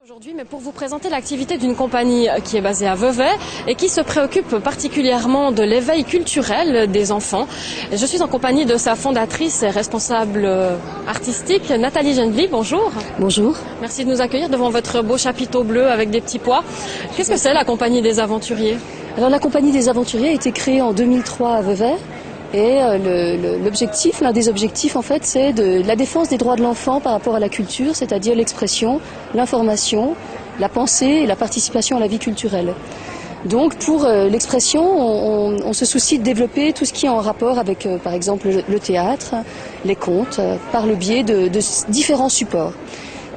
Aujourd'hui, mais pour vous présenter l'activité d'une compagnie qui est basée à Vevey et qui se préoccupe particulièrement de l'éveil culturel des enfants. Je suis en compagnie de sa fondatrice et responsable artistique, Nathalie Genevly. Bonjour. Bonjour. Merci de nous accueillir devant votre beau chapiteau bleu avec des petits pois. Qu'est-ce que c'est la compagnie des aventuriers? Alors la compagnie des aventuriers a été créée en 2003 à Vevey. Et l'objectif, l'un des objectifs en fait, c'est de la défense des droits de l'enfant par rapport à la culture, c'est-à-dire l'expression, l'information, la pensée et la participation à la vie culturelle. Donc pour l'expression, on se soucie de développer tout ce qui est en rapport avec par exemple le théâtre, les contes, par le biais de différents supports.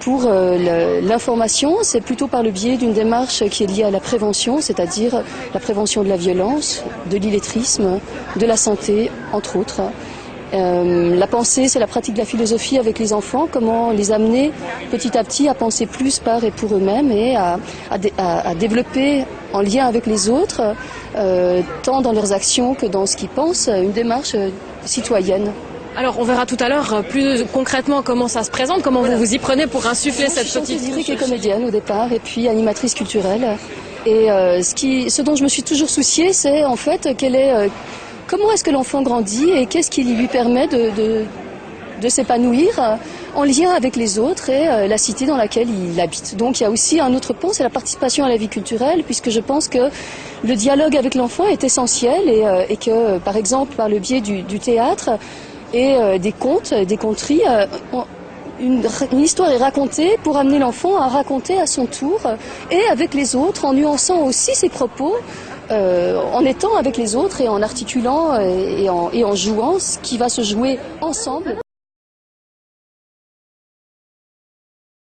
Pour l'information, c'est plutôt par le biais d'une démarche qui est liée à la prévention, c'est-à-dire la prévention de la violence, de l'illettrisme, de la santé, entre autres. La pensée, c'est la pratique de la philosophie avec les enfants, comment les amener petit à petit à penser plus par et pour eux-mêmes et à développer en lien avec les autres, tant dans leurs actions que dans ce qu'ils pensent, une démarche citoyenne. Alors on verra tout à l'heure plus concrètement comment ça se présente, comment vous vous y prenez pour insuffler cette petite touche. Je suis comédienne au départ et puis animatrice culturelle. Et ce dont je me suis toujours souciée, c'est en fait comment est-ce que l'enfant grandit et qu'est-ce qui lui permet de s'épanouir en lien avec les autres et la cité dans laquelle il habite. Donc il y a aussi un autre point, c'est la participation à la vie culturelle, puisque je pense que le dialogue avec l'enfant est essentiel et que par exemple par le biais du théâtre et des contes, des conteries, une histoire est racontée pour amener l'enfant à raconter à son tour et avec les autres, en nuançant aussi ses propos, en étant avec les autres et en articulant et en jouant ce qui va se jouer ensemble.